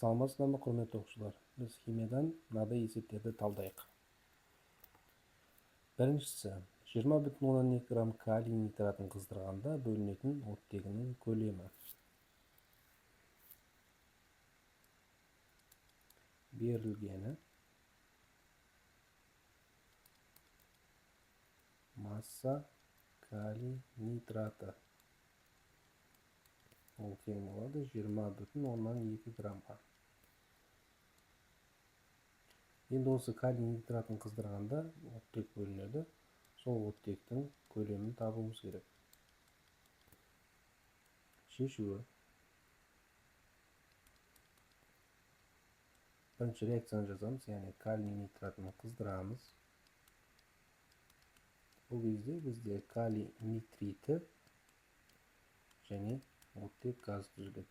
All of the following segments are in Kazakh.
Саламатсыздар ма, құрметті оқушылар? Біз химиядан мынадай есептерді талдайық. Біріншісі, 20,2 грамм калий нитратын қыздырғанда бөлінетін оттегінің көлемі. Берілгені масса калий нитраты. Ол тең болады 20,2 граммға. Енді осы калий нитратын қыздырғанда оттек бөлінеді. Сол оттектің көлемін табуымыз керек. Шешуі. Бірінші реакцияны жазамыз, яғни калий нитратын қыздырамыз. Бұл кезде бізде калий нитриті және оттек газ түзіледі.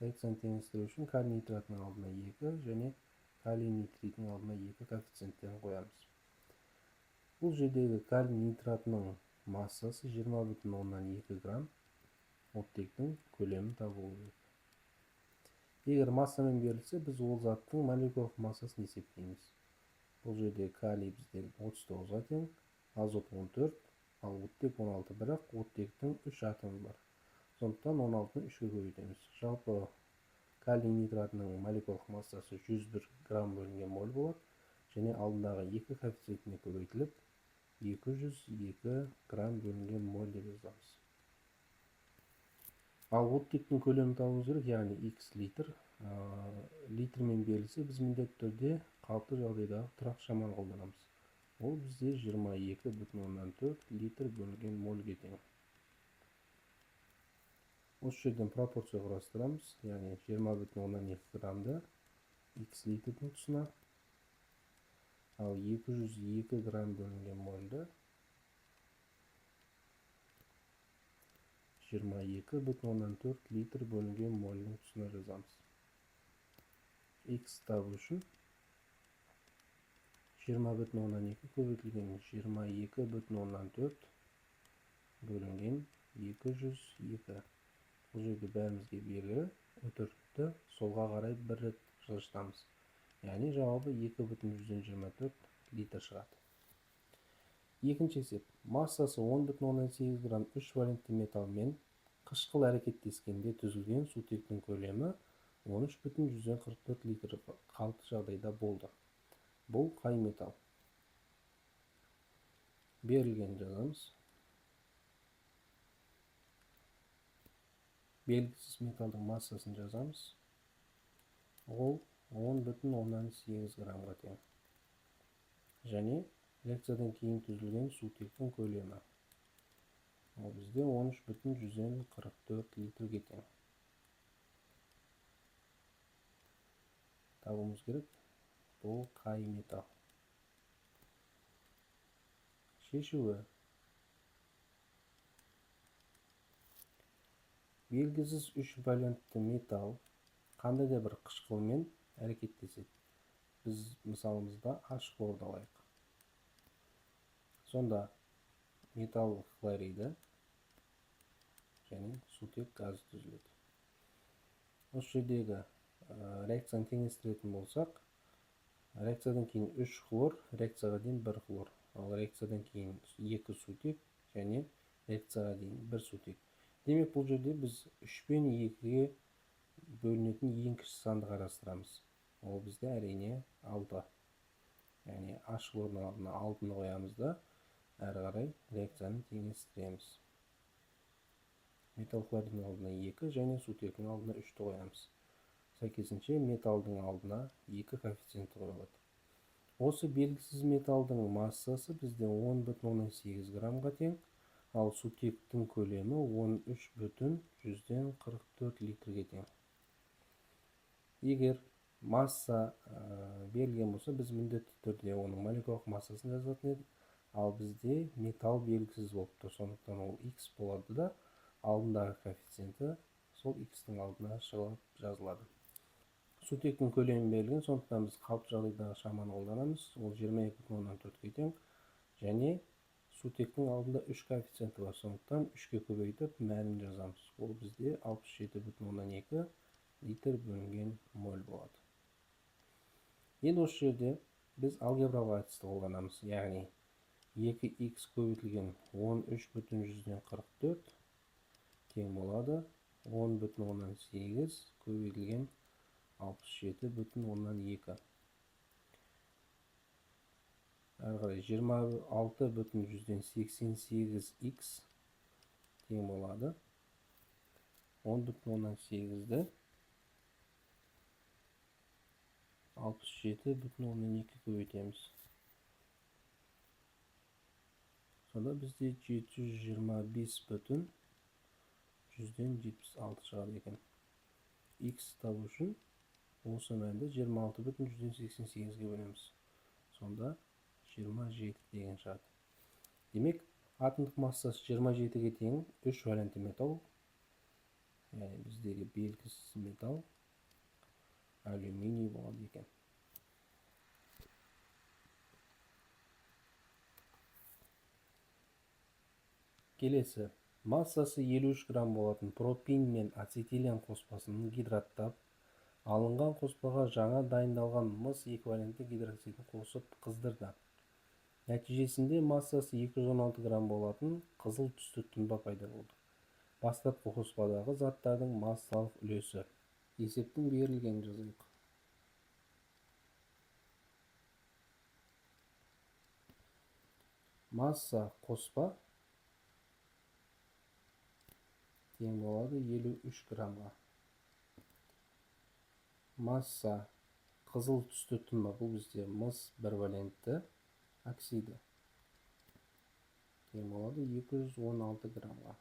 Реакцияны теңестіру үшін калий нитратының алдына 2 және калий нитритінің алдына 2 коэффициенттерін қоямыз. Бұл жердегі калий нитратының массасы 20,2 грамм, оттектің көлемін табу керек. Егер массамен берілсе, біз ол заттың молекулалық массасын есептейміз. Бұл жерде калий бізде 39-ға тең, азот 14, ал оттек 16, бірақ оттектің 3 атомы бар. Сондықтан 16-ны 3-ге көбейтеміз. Жалпы калий нитратының молекулалық массасы 101 грамм бөлінген моль болады, және алдындағы 2 коэффициентіне көбейтіліп 202 грамм бөлінген моль деп жазамыз. Ал оттектің көлемін табуымыз керек, яғни x литр. Литрмен берілсе, біз міндетті түрде қалыпты жағдайдағы тұрақ шаманы қолданамыз. Ол бізде 22,4 литр бөлінген мольге тең. Осы жерден пропорция құрастырамыз, яғни 20,2 граммды x литрдің тұсына, ал 202 грамм бөлінген мольді 22,4 литр бөлінген мольдің тұсына жазамыз. X табу үшін 20,2 көбейтілген 22,4 бөлінген 202. Бұл жерде бәрімізге белгілі, үтіртті солға қарай бір рет жылжытамыз. Яғни жауабы 2,24 литр шығады. Екінші есеп. Массасы 10,8 грамм 3 валентті металмен қышқыл әрекеттескенде түзілген сутектің көлемі 13,44 литр қалыпты жағдайда болды. Бұл қай металл? Берілген жазамыз. Белгісіз металдың массасын жазамыз. Ол 10,8 граммға тең. Және реакциядан кейін түзілген сутектің көлемі. Ол бізде 13,44 литрге тең. Табуымыз керек. Бұл қай металл? Шешуі. Белгісіз 3 валентті металл қандай да бір қышқылмен әрекеттеседі. Біз мысалымызда H хлорды алайық. Сонда металл хлориді және сутек газы түзіледі. Осы жердегі реакцияны теңестіретін болсақ, реакциядан кейін 3 хлор, реакцияға дейін 1 хлор, ал реакциядан кейін 2 сутек және реакцияға дейін 1 сутек. Демек, бұл жерде біз 3 пен 2-ге бөлінетін ең кіші санды қарастырамыз. Ол бізде әрине 6. Яғни H хлордың алдына 6-ны қоямыз да, әрі қарай реакцияны теңестіреміз. Металл хлоридінің алдына 2 және сутектің алдына 3-ті қоямыз. Сәйкесінше металдың алдына 2 коэффициенті қойылады. Осы белгісіз металдың массасы бізде 10,8 граммға тең, ал сутектің көлемі 13,44 литрге тең. Егер масса берілген болса, біз міндетті түрде оның молекулалық массасын жазатын едік, ал бізде металл белгісіз болып тұр, сондықтан ол X болады да, алдындағы коэффициенті сол X-тің алдына шығып жазылады. Сутектің көлемі берілген, сондықтан біз қалыпты жағдайдағы шаманы қолданамыз, ол 22,4-ге тең, және сутектің алдында 3 коэффициенті бар, сондықтан 3-ке көбейтіп мәнін жазамыз. Ол бізде 67,2 литр бөлінген моль болады. Енді осы жерде біз алгебралық әдісті қолданамыз. Яғни 2x көбейтілген 13,44 тең болады 10,8 көбейтілген 67,2. Әрі қарай 26,88x тең болады 10,8-ді 67,2 көбейтеміз. Сонда бізде 725,76 шығады екен. X табу үшін осы мәнді 26,188-ге бөлеміз. Сонда 27 деген шығады. Демек, атомдық массасы 27-ге тең 3 валентті металл. Яғни біздегі белгісіз металл алюминий болады екен. Келесі, массасы 53 грамм болатын пропин мен ацетилен қоспасының гидраттап, алынған қоспаға жаңа дайындалған мыс эквивалентті гидроксидін қосып қыздырды. Нәтижесінде массасы 216 грамм болатын қызыл түсті тұнба пайда болды. Бастапқы қоспадағы заттардың массалық үлесі. Есептің берілгенін жазайық. Масса қоспа тең болады 53 граммға. Масса қызыл түсті тұнба, бұл бізде мыс бірвалентті оксиді, тең болады 216 граммға.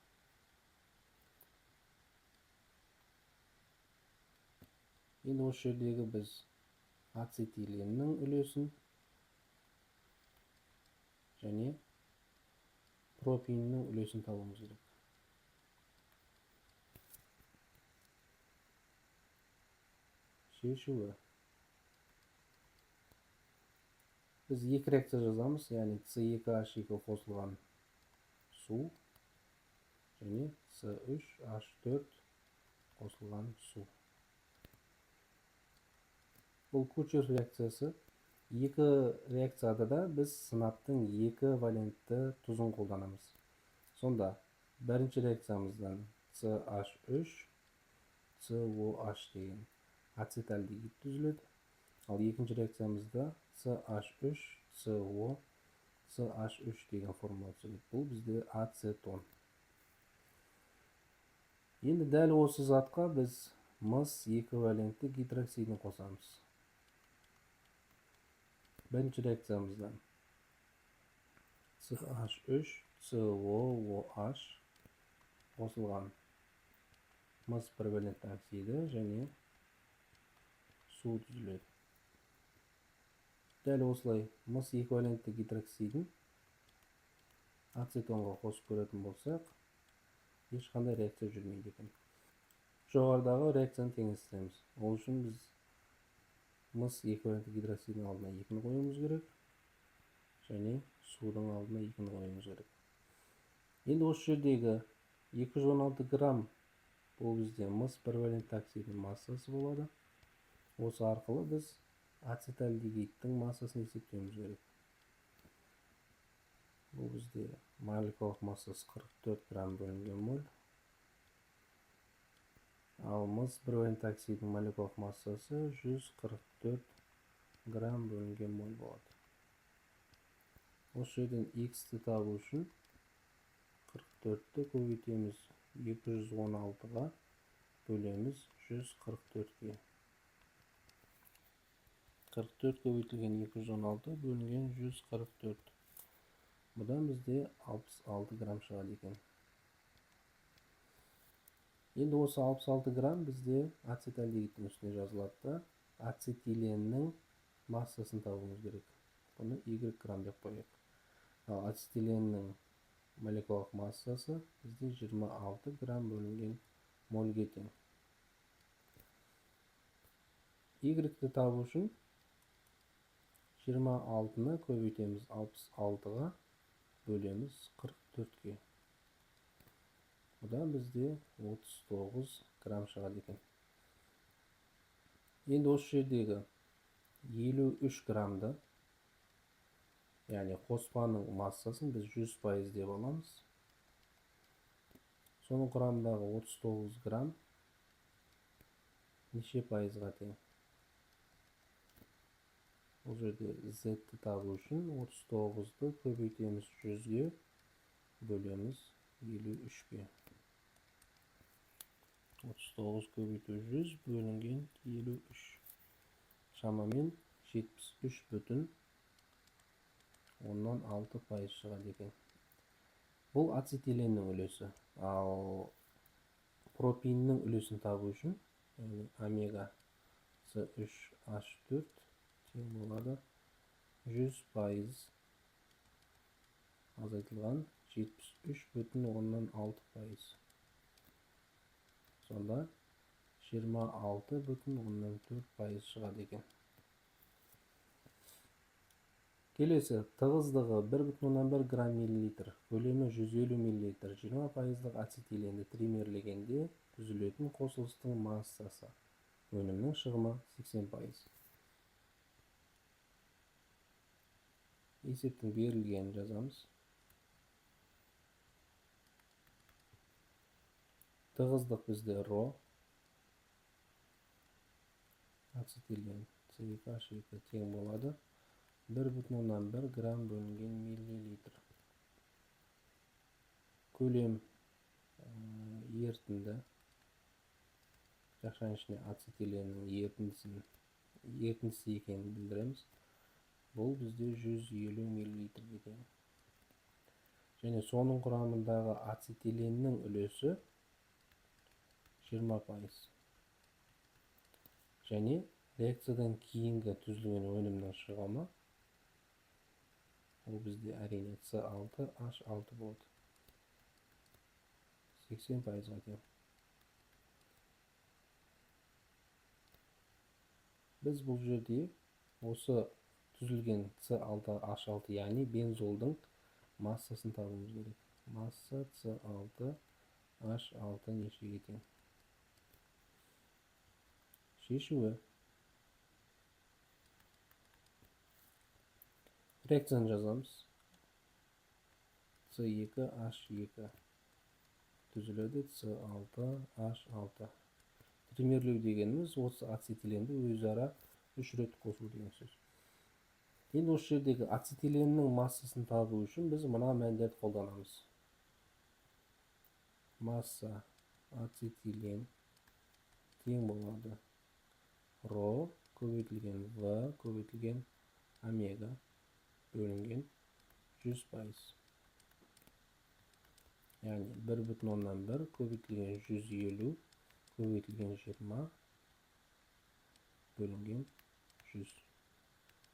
Енді осы жердегі біз ацетиленнің үлесін және пропиннің үлесін табуымыз керек. Шешуі. Біз екі реакция жазамыз, яғни С2H2 қосылған су және С3H4 қосылған су. Бұл Кучер реакциясы. Екі реакцияда да біз сынаптың екі валентті тұзын қолданамыз. Сонда бірінші реакциямыздан CH3, COH деген ацетальдегид түзіледі. Ал екінші реакциямызда CH3, CO, CH3 деген формула түзіледі. Бұл бізде ацетон. Енді дәл осы затқа біз мыс эквивалентті гидроксидін қосамыз. Бірінші реакциямыздан CH3, COOH қосылған мыс бірвалентті оксиді және су түзіледі. Дәл осылай мыс эквивалентті гидроксидін ацетонға қосып көретін болсақ, ешқандай реакция жүрмейді екен. Жоғарыдағы реакцияны теңестіреміз. Ол үшін біз мыс эквивалентті гидроксидінің алдына 2-ні қоюымыз керек және судың алдына 2-ні қоюымыз керек. Енді осы жердегі 216 грамм бұл бізде мыс бірвалентті оксидінің массасы болады. Осы арқылы біз ацетальдегидтің массасын есептеуіміз керек. Бұл бізде молекулалық массасы 44 грамм бөлінген моль. Ал мыс бірвалентті оксидінің молекулалық массасы 144 грамм бөлінген моль болады. Осы жерден X-ті табу үшін 44-ті көбейтеміз 216-ға бөлеміз 144-ге. 44 көбейтілген 216 бөлінген 144. Бұдан бізде 66 грамм шығады екен. Енді осы 66 грамм бізде ацетальдегидтің үстіне жазылады. Ацетиленнің массасын табуымыз керек. Бұны Y грамм деп қояйық. Ал ацетиленнің молекулалық массасы бізде 26 грамм бөлінген мольге тең. Y-ті табу үшін 26-ны көбейтеміз 66-ға бөлеміз 44-ге. Бұдан бізде 39 грамм шығады екен. Енді осы жердегі 53 gramды, яғни қоспаның массасын біз 100% деп аламыз. Соның құрамындағы 39 грамм неше пайызға тең? Бұл жерде Z-ті табу үшін 39-ды көбейтеміз 100-ге, бөлеміз 53-ге. 39 көбейту 100 бөлінген 53. Шамамен 73,6% шығады екен. Бұл ацетиленнің үлесі. Ал пропиннің үлесін табу үшін, омега С3H4 тең болады 100% азайтылған 73,6%. Сонда 26,4% шығады екен. Келесі, тығыздығы 1,1 грамм миллилитр, көлемі 150 миллилитр, 20%-лық ацетиленді тримерлегенде түзілетін қосылыстың массасы, өнімнің шығымы 80%. Есептің берілгенін жазамыз. Тығыздық бізде ро, ацетилен CH2 тең болады 1,1 грамм бөлінген миллилитр. Көлем ерітінді, жақшаның ішіне ацетиленнің ерітіндісі екенін білдіреміз. Бұл бізде 150 миллилитр екен. Және соның құрамындағы ацетиленнің үлесі 20%. Және реакциядан кейінгі түзілген өнімнің шығымы, ол бізде әрине С6H6 болады. 80%-ға тең. Біз бұл жерде осы түзілген С6H6, яғни бензолдың массасын табуымыз керек. Масса С6H6 нешеге тең? Шешуі. Реакцияны жазамыз. С2H2 түзіледі С6H6. Тримерлеу дегеніміз осы ацетиленді өзара 3 рет қосу деген сөз. Енді осы жердегі ацетиленнің массасын табу үшін біз мына мәндерді қолданамыз. Масса ацетилен тең болады ро көбейтілген В көбейтілген омега бөлінген 100%. Яғни 1,1 көбейтілген 150 көбейтілген 20 бөлінген 100.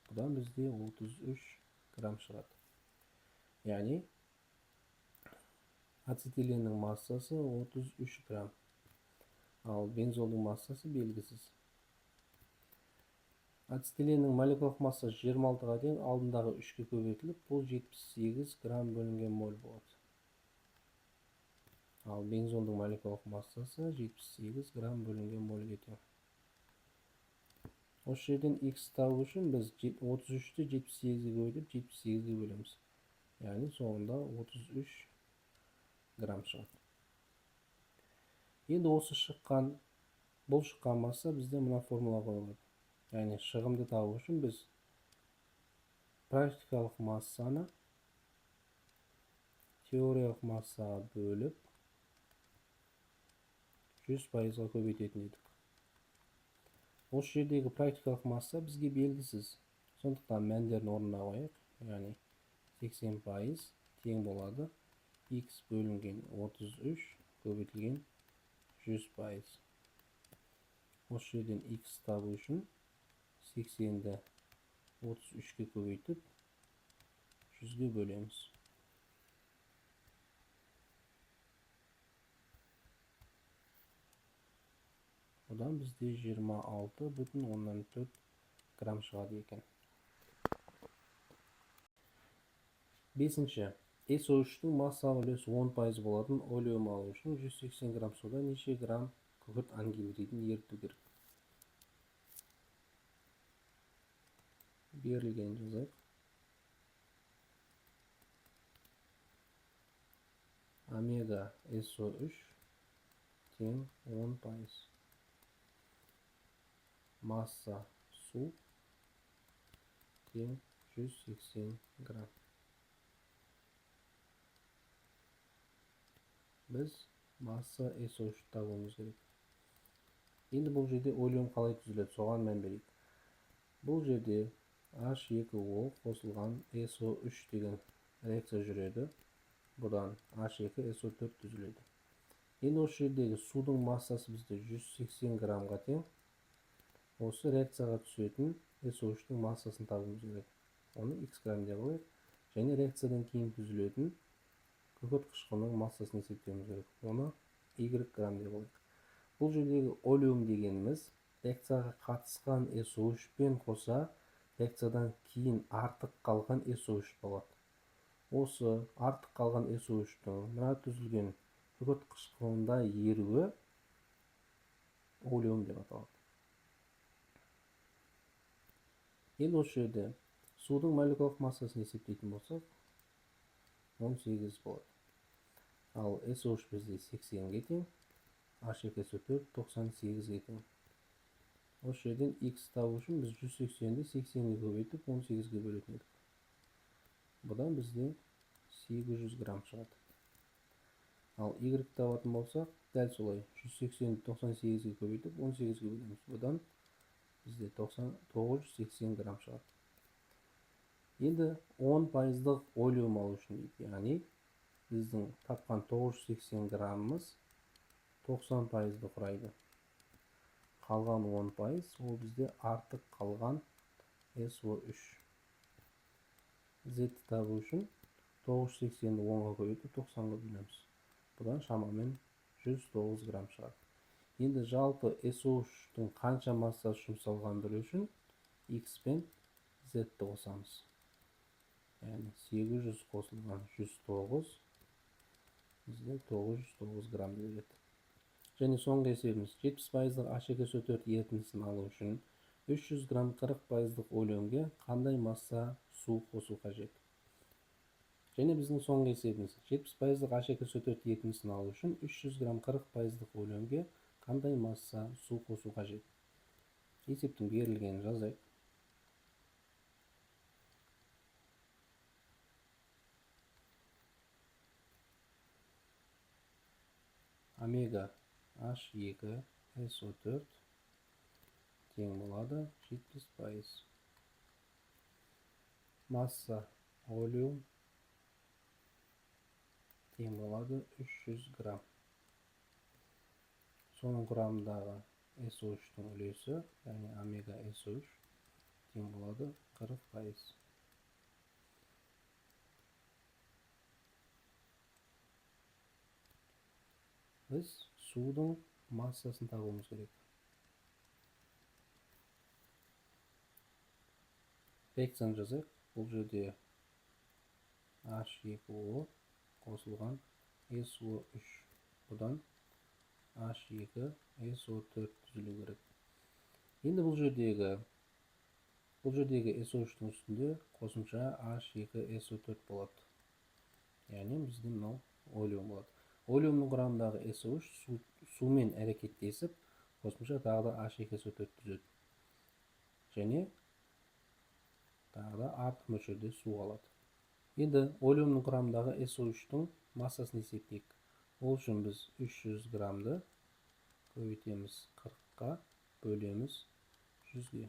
Бұдан бізде 33 грамм шығады. Яғни ацетиленнің массасы 33 грамм. Ал бензолдың массасы белгісіз. Ацетиленнің молекулалық массасы 26-ға тең, алдындағы 3-ке көбейтіліп, бұл 78 грамм бөлінген моль болады. Ал бензолдың молекулалық массасы 78 грамм бөлінген мольге тең. Осы жерден X табу үшін біз 33-ті 78-ге көбейтіп 78-ге бөлеміз. Яғни соңында 33 грамм шығады. Енді осы бұл шыққан масса бізде мына формула қойылады. Яғни шығымды табу үшін біз практикалық массаны теориялық массаға бөліп 100%-ға көбейтетін едік. Осы жердегі практикалық масса бізге белгісіз. Сондықтан мәндерін орнына қояйық. Яғни 80% тең болады X бөлінген 33 көбейтілген 100%. Осы жерден X табу үшін 80-ді 33-ке көбейтіп 100-ге бөлеміз. Одан бізде 26,4 грамм шығады екен. Бесінші. SO3-тің массалық үлесі 10% болатын олеум алу үшін 180 грамм суда неше грамм күкірт ангидридің еріту керек? берілген жазайық. Омега SO3 тең 10%. Масса су тең 180 грамм. Біз масса SO3 табуымыз керек. Енді бұл жерде олеум қалай түзіледі, соған мән берейік. Бұл жерде H2O қосылған SO3 деген реакция жүреді. Бұдан H2SO4 түзіледі. Енді осы жердегі судың массасы бізде 180 граммға тең. Осы реакцияға түсетін SO3-тің массасын табуымыз керек. Оны X грамм деп алайық. Және реакциядан кейін түзілетін күкірт қышқылының массасын есептеуіміз керек. Оны Y грамм деп алайық. Бұл жердегі олеум дегеніміз реакцияға қатысқан SO3 пен қоса реакциядан кейін артық қалған SO3 болады. Осы артық қалған SO3-тің мына түзілген күкірт қышқылында еруі олеум деп аталады. Енді осы жерде судың молекулалық массасын есептейтін болсақ, 18 болады. Ал SO3 бізде 80-ге тең, H2SO4 98-ге тең. Осы жерден X табу үшін біз 180-ді 80-ге көбейтіп 18-ге бөлетін едік. Бұдан бізде 800 грамм шығады. Ал Y табатын болсақ, дәл солай 180-ді 98-ге көбейтіп 18-ге бөлеміз. Бұдан бізде 980 грамм шығады. Енді 10%-ық олеум алу үшін дейді. Яғни біздің тапқан 980 граммымыз 90%-ды құрайды. Қалған 10% ол бізде артық қалған SO3. Z табу үшін 980-ді 10-ға көбейтіп 90-ға бөлеміз. Бұдан шамамен 109 грамм шығады. Енді жалпы SO3-тің қанша массасы жұмсалған білу үшін X пен Z-ті қосамыз. Яғни 800 қосылған 109 бізде 909 грамм береді. Және соңғы есебіміз 70%-ық H2SO4 ерітіндісін алу үшін 300 грамм 40%-ық олеумге қандай масса су қосу қажет? Және біздің соңғы есебіміз 70%-ық H2SO4 ерітіндісін алу үшін 300 грамм 40%-ық олеумге қандай масса су қосу қажет? Есептің берілгенін жазайық. Омега H2SO4 тең болады 70%. Масса олеум тең болады 300 грамм. Соның құрамындағы SO3-тің үлесі, яғни омега SO3 тең болады 40%. Біз судың массасын табуымыз керек. Реакцияны жазайық. Бұл жерде H2O қосылған SO3. Бұдан H2SO4 түзілу керек. Енді бұл жердегі SO3-тің үстінде қосымша H2SO4 болады. Яғни бізде мынау олеум болады. Олеумның құрамындағы SO3 сумен әрекеттесіп, қосымша тағы да H2SO4 түзеді. Және тағы да артық мөлшерде су алады. Енді олеумның құрамындағы SO3-тің массасын есептейік. Ол үшін біз 300 граммды көбейтеміз 40-қа, бөлеміз 100-ге.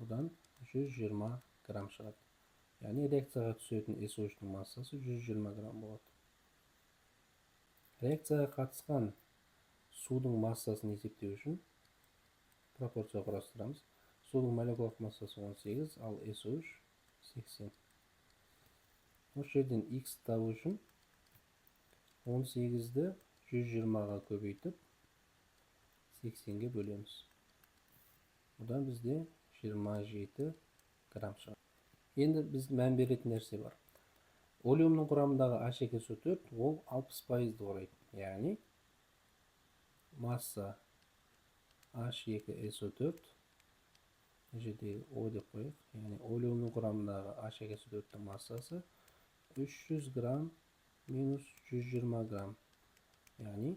Бұдан 120 грамм шығады. Яғни реакцияға түсетін SO3-тің массасы 120 грамм болады. Реакцияға қатысқан судың массасын есептеу үшін пропорция құрастырамыз. Судың молекулалық массасы 18, ал SO3 80. Осы жерден X табу үшін 18-ді 120-ға көбейтіп 80-ге бөлеміз. Бұдан бізде 27 грамм шығады. Енді біз мән беретін нәрсе бар. Олеумның құрамындағы H2SO4 ол 60%-ді құрайды. Яғни масса H2SO4 жердегі O деп қояйық. Яғни олеумның құрамындағы H2SO4-тің массасы 300 грамм минус 120 грамм. Яғни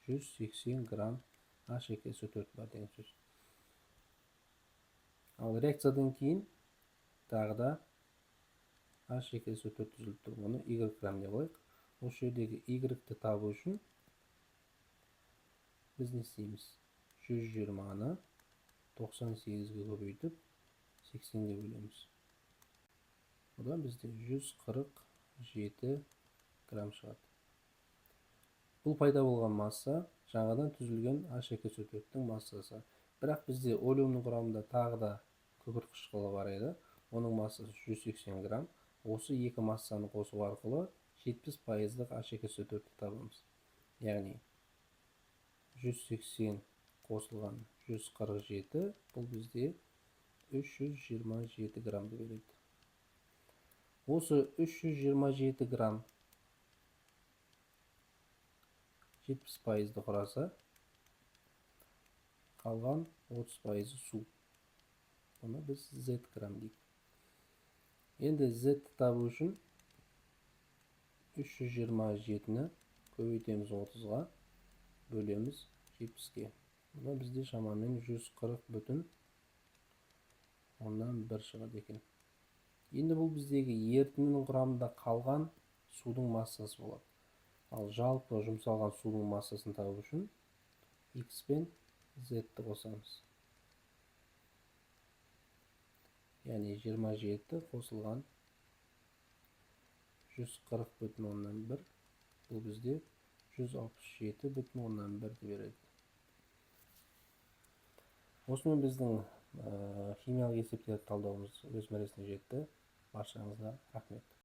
180 грамм H2SO4 бар деген сөз. Ал реакциядан кейін тағы да H2SO4 түзіліп тұр. Оны Y грамм деп қояйық. Осы жердегі Y-ті табу үшін біз не істейміз? 120-ны 98-ге көбейтіп 80-ге бөлеміз. Одан бізде 147 грамм шығады. Бұл пайда болған масса жаңадан түзілген H2SO4-тің массасы. Бірақ бізде олеумның құрамында тағы да күкірт қышқылы бар еді. Оның массасы 180 грамм. Осы екі массаны қосу арқылы 70%-лық H2SO4-ті табамыз. Яғни 180 қосылған 147, бұл бізде 327 граммды береді. Осы 327 грамм 70%-ды құраса, қалған 30%-ы су. Бұны біз Z грамм дейік. Енді Z-ті табу үшін 327-ні көбейтеміз 30-ға, бөлеміз 70-ге. Бұны бізде шамамен 140,1 шығады екен. Енді бұл біздегі ерітіндінің құрамында қалған судың массасы болады. Ал жалпы жұмсалған судың массасын табу үшін X пен Z-ті қосамыз. Яғни 27 қосылған 140,1, бұл бізде 167,1 береді. Осымен біздің химиялық есептерді талдауымыз өз мәресіне жетті. Баршаңызға рахмет.